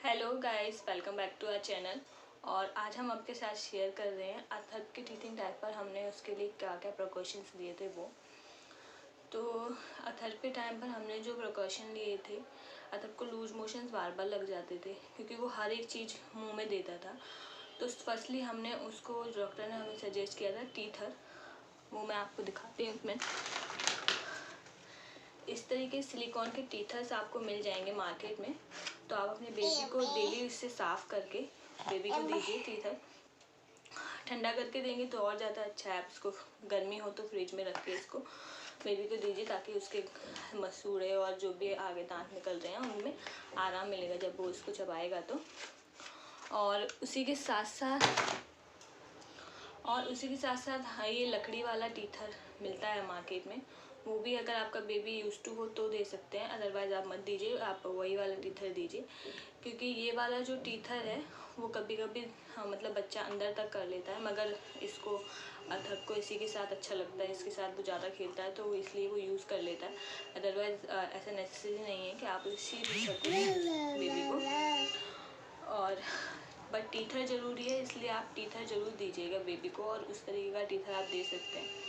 Hello guys, welcome back to our channel. और आज हम आपके साथ शेयर कर रहे हैं अथर्व की टीथिंग टाइप पर हमने उसके लिए क्या क्या प्रिकॉशंस लिए थे वो। तो अथर्व के टाइम पर हमने जो प्रिकॉशन लिए थे, अथर्व को लूज मोशंस बार बार लग जाते थे क्योंकि वो हर एक चीज़ मुंह में देता था। तो फर्स्टली हमने उसको, डॉक्टर ने हमें सजेस्ट किया था टीथर। वो मैं आपको दिखाती हूँ इसमें। इस तरीके सिलिकॉन के टीथर्स आपको मिल जाएंगे मार्केट में। तो आप अपने बेबी को डेली इससे साफ़ करके बेबी को दीजिए टीथर। ठंडा करके देंगे तो और ज़्यादा अच्छा है। आप इसको गर्मी हो तो फ्रिज में रख के इसको बेबी को दीजिए ताकि उसके मसूड़े और जो भी आगे दांत निकल रहे हैं उनमें आराम मिलेगा जब वो इसको चबाएगा तो। और उसी के साथ साथ हाँ, ये लकड़ी वाला टीथर मिलता है मार्केट में। वो भी अगर आपका बेबी यूज टू हो तो दे सकते हैं, अदरवाइज़ आप मत दीजिए, आप वही वाला टीथर दीजिए। क्योंकि ये वाला जो टीथर है वो कभी कभी मतलब बच्चा अंदर तक कर लेता है, मगर इसको अथर्व को इसी के साथ अच्छा लगता है, इसके साथ वो ज़्यादा खेलता है तो इसलिए वो यूज़ कर लेता है। अदरवाइज़ ऐसा नेसेसरी नहीं है कि आप इसी टीथर को बेबी को। और बट टीथर ज़रूरी है, इसलिए आप टीथर ज़रूर दीजिएगा बेबी को, और उस तरीके का टीथर आप दे सकते हैं।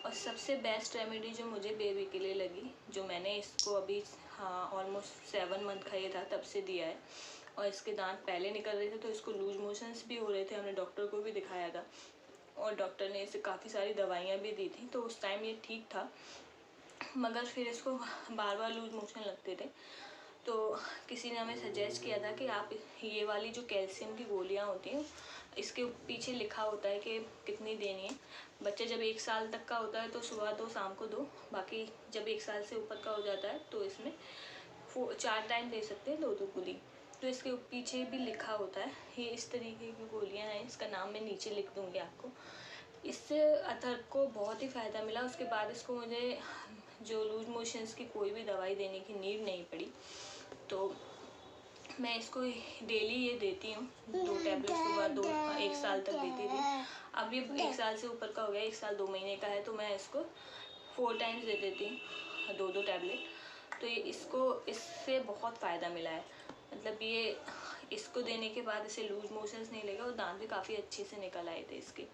और सबसे बेस्ट रेमेडी जो मुझे बेबी के लिए लगी, जो मैंने इसको अभी ऑलमोस्ट 7 मंथ का ये था तब से दिया है, और इसके दांत पहले निकल रहे थे तो इसको लूज मोशंस भी हो रहे थे, हमने डॉक्टर को भी दिखाया था और डॉक्टर ने इसे काफ़ी सारी दवाइयाँ भी दी थी। तो उस टाइम ये ठीक था, मगर फिर इसको बार बार लूज मोशन लगते थे। तो किसी ने हमें सजेस्ट किया था कि आप ये वाली जो कैल्शियम की गोलियाँ होती हैं, इसके पीछे लिखा होता है कि कितनी देनी है। बच्चे जब 1 साल तक का होता है तो सुबह 2 शाम को 2, बाकी जब 1 साल से ऊपर का हो जाता है तो इसमें 4 टाइम दे सकते हैं, 2 गोली। तो इसके पीछे भी लिखा होता है। ये इस तरीके की गोलियाँ हैं, इसका नाम मैं नीचे लिख दूँगी आपको। इससे अथर्व को बहुत ही फ़ायदा मिला। उसके बाद इसको मुझे जो लूज मोशंस की कोई भी दवाई देने की नीड नहीं पड़ी। तो मैं इसको डेली ये देती हूँ, 2 टैबलेट सुबह, 2 1 साल तक देती थी। अब ये 1 साल से ऊपर का हो गया, 1 साल 2 महीने का है, तो मैं इसको 4 टाइम्स दे देती हूँ, 2-2 टैबलेट। तो ये इससे बहुत फ़ायदा मिला है। मतलब ये इसको देने के बाद इसे लूज मोशंस नहीं लगे और दांत भी काफ़ी अच्छे से निकल आए थे इसके।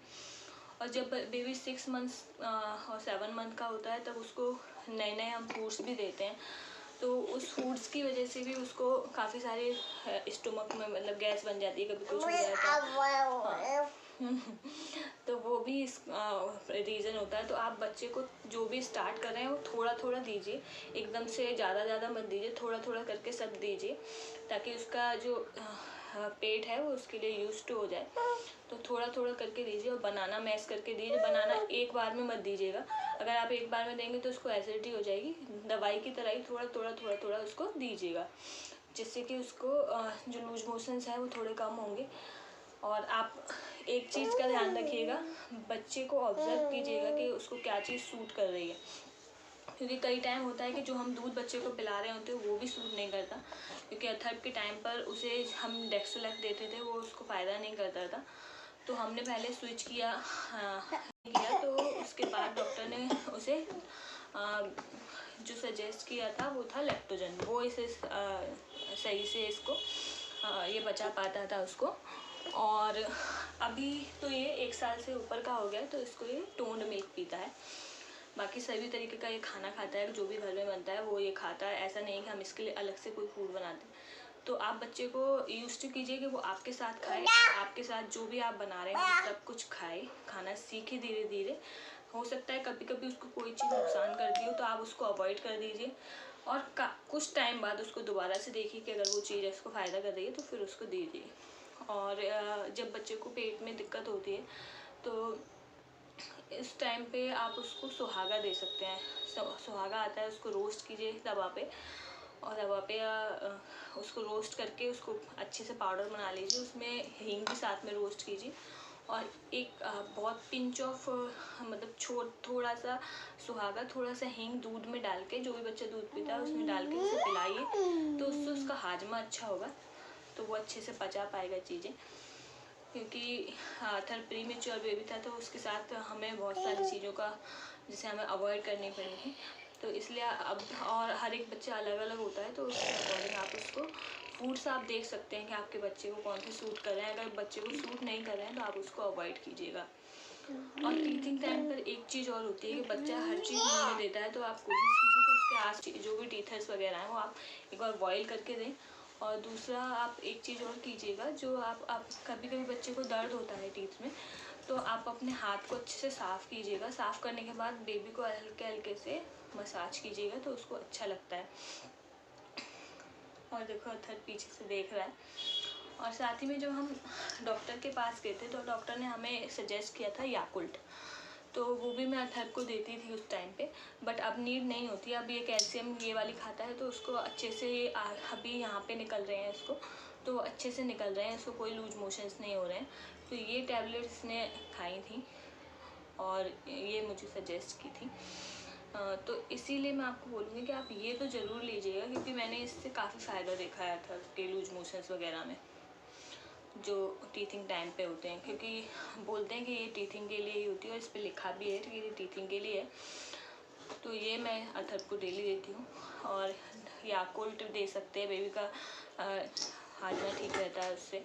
और जब बेबी 6 मंथ्स और 7 मंथ का होता है तब उसको नए हम फूड्स भी देते हैं। तो उस फूड्स की वजह से भी उसको काफ़ी सारे स्टमक में मतलब गैस बन जाती है, कभी कुछ हो जाता है। हाँ। तो वो भी इस रीज़न होता है। तो आप बच्चे को जो भी स्टार्ट कर रहे हैं वो थोड़ा थोड़ा दीजिए, एकदम से ज़्यादा मत दीजिए, थोड़ा थोड़ा करके सब दीजिए ताकि उसका जो पेट है वो उसके लिए यूज टू हो जाए। तो थोड़ा थोड़ा करके दीजिए, और बनाना मैश करके दीजिए। बनाना एक बार में मत दीजिएगा, अगर आप एक बार में देंगे तो उसको एसिडिटी हो जाएगी। दवाई की तरह ही थोड़ा थोड़ा उसको दीजिएगा, जिससे कि उसको जो लूज मोशंस है वो थोड़े कम होंगे। और आप एक चीज़ का ध्यान रखिएगा, बच्चे को ऑब्जर्व कीजिएगा कि उसको क्या चीज़ सूट कर रही है, क्योंकि कई टाइम होता है कि जो हम दूध बच्चे को पिला रहे होते हैं वो भी सूट नहीं करता। क्योंकि अथर्व के टाइम पर उसे हम डेक्सोलैक देते थे, वो उसको फ़ायदा नहीं करता था। तो हमने पहले स्विच किया तो उसके बाद डॉक्टर ने उसे जो सजेस्ट किया था वो था लैक्टोजन। वो इसे सही से इसको ये बचा पाता था उसको। और अभी तो ये 1 साल से ऊपर का हो गया, तो इसको ये टोन्ड मिल्क पीता है। बाकी सभी तरीके का ये खाना खाता है, जो भी घर में बनता है वो ये खाता है। ऐसा नहीं है कि हम इसके लिए अलग से कोई फूड बनाते हैं। तो आप बच्चे को यूज टू कीजिए कि वो आपके साथ खाए, आपके साथ जो भी आप बना रहे हैं सब कुछ खाए, खाना सीखे धीरे धीरे। हो सकता है कभी कभी उसको कोई चीज़ नुकसान करती हो तो आप उसको अवॉइड कर दीजिए, और कुछ टाइम बाद उसको दोबारा से देखिए कि अगर वो चीज़ उसको फ़ायदा कर रही है तो फिर उसको दीजिए। और जब बच्चे को पेट में दिक्कत होती है तो इस टाइम पे आप उसको सुहागा दे सकते हैं। सुहागा आता है, उसको रोस्ट कीजिए तवा पे, और तवा पे उसको रोस्ट करके उसको अच्छे से पाउडर बना लीजिए। उसमें हींग भी साथ में रोस्ट कीजिए, और एक बहुत पिंच ऑफ मतलब थोड़ा सा सुहागा, थोड़ा सा हींग दूध में डाल के, जो भी बच्चा दूध पीता है उसमें डाल के उसे पिलाइए, तो उससे उसका हाजमा अच्छा होगा, तो वो अच्छे से पचा पाएगा चीज़ें। क्योंकि अथर्व प्री मेच्योर बेबी था तो उसके साथ हमें बहुत सारी चीज़ों का जिसे हमें अवॉइड करनी पड़ी थी। तो इसलिए अब और हर एक बच्चा अलग अलग होता है, तो उसके अकॉर्डिंग आप उसको फूड्स आप देख सकते हैं कि आपके बच्चे को कौन से सूट कर रहे हैं। अगर बच्चे को सूट नहीं कर रहे हैं तो आप उसको अवॉइड कीजिएगा। और टीथिंग टाइम पर एक चीज़ और होती है कि बच्चा हर चीज़ मुंह में देता है, तो आप कोशिश कीजिए कि उसके आस जो भी टीथर्स वगैरह हैं वो आप एक बार बॉईल करके दें। और दूसरा आप एक चीज़ और कीजिएगा, जो आप कभी कभी बच्चे को दर्द होता है टीथ में, तो आप अपने हाथ को अच्छे से साफ़ कीजिएगा। साफ़ करने के बाद बेबी को हल्के हल्के से मसाज कीजिएगा, तो उसको अच्छा लगता है। और देखो अथर पीछे से देख रहा है। और साथ ही में जब हम डॉक्टर के पास गए थे तो डॉक्टर ने हमें सजेस्ट किया था याकुल्ट, तो वो भी मैं अथर को देती थी उस टाइम पे, बट अब नीड नहीं होती। अब ये कैल्शियम ये वाली खाता है तो उसको अच्छे से अभी यहाँ पे निकल रहे हैं इसको, तो अच्छे से निकल रहे हैं, इसको कोई लूज मोशंस नहीं हो रहे हैं। तो ये टैबलेट्स ने खाई थी और ये मुझे सजेस्ट की थी। तो इसीलिए मैं आपको बोलूँगी कि आप ये तो ज़रूर लीजिएगा, क्योंकि मैंने इससे काफ़ी फ़ायदा दिखाया था कि लूज मोशंस वगैरह में जो टीथिंग टाइम पे होते हैं, क्योंकि बोलते हैं कि ये टीथिंग के लिए ही होती है और इस पर लिखा भी है कि ये टीथिंग के लिए है। तो ये मैं अथर को डेली देती हूँ। और याकुल्ट दे सकते हैं, बेबी का हाजमा ठीक रहता है उससे।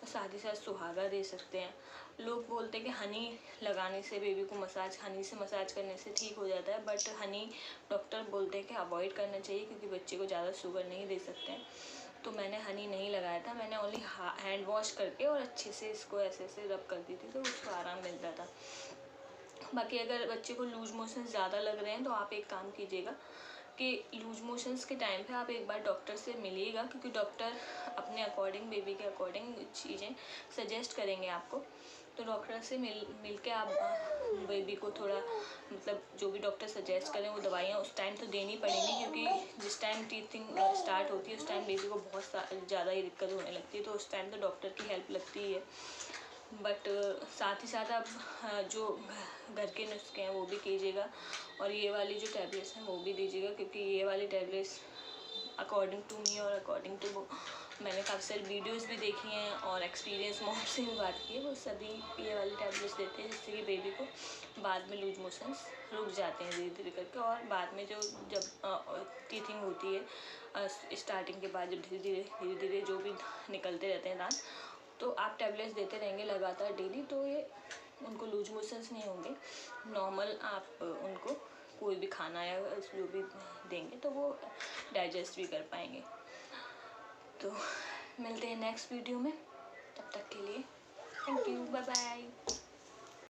साथ ही साथ सुहागा दे सकते हैं। लोग बोलते हैं कि हनी लगाने से बेबी को हनी से मसाज करने से ठीक हो जाता है, बट हनी डॉक्टर बोलते हैं कि अवॉइड करना चाहिए, क्योंकि बच्चे को ज़्यादा शुगर नहीं दे सकते हैं। तो मैंने हनी नहीं लगाया था, मैंने ओनली हैंड वॉश करके और अच्छे से इसको ऐसे ऐसे रब कर दी थी, तो उसको आराम मिलता था। बाकी अगर बच्चे को लूज मोशन ज़्यादा लग रहे हैं तो आप एक काम कीजिएगा कि लूज मोशंस के टाइम पे आप एक बार डॉक्टर से मिलिएगा, क्योंकि डॉक्टर अपने अकॉर्डिंग बेबी के अकॉर्डिंग चीज़ें सजेस्ट करेंगे आपको। तो डॉक्टर से मिल के आप बेबी को थोड़ा मतलब जो भी डॉक्टर सजेस्ट करें वो दवाइयाँ उस टाइम तो देनी पड़ेंगी, क्योंकि जिस टाइम टीथिंग स्टार्ट होती है उस टाइम बेबी को बहुत ज़्यादा ही दिक्कत होने लगती है, तो उस टाइम तो डॉक्टर की हेल्प लगती ही है। बट साथ ही साथ आप जो घर के नुस्खे हैं वो भी कीजिएगा, और ये वाली जो टैबलेट्स हैं वो भी दीजिएगा, क्योंकि ये वाली टैबलेट्स अकॉर्डिंग टू मी और अकॉर्डिंग टू वो मैंने काफ़ी सारी वीडियोस भी देखी हैं और एक्सपीरियंस मॉम से भी बात की है, वो सभी ये वाली टैबलेट्स देते हैं, जिससे कि बेबी को बाद में लूज मोशंस रुक जाते हैं धीरे धीरे करके। और बाद में जब टीथिंग होती है स्टार्टिंग के बाद, जब धीरे धीरे जो भी निकलते रहते हैं दांत, तो आप टैबलेट्स देते रहेंगे लगातार डेली, तो ये उनको लूज मोशंस नहीं होंगे। नॉर्मल आप उनको कोई भी खाना या जो भी देंगे तो वो डाइजेस्ट भी कर पाएंगे। तो मिलते हैं नेक्स्ट वीडियो में, तब तक के लिए थैंक यू, बाय बाय।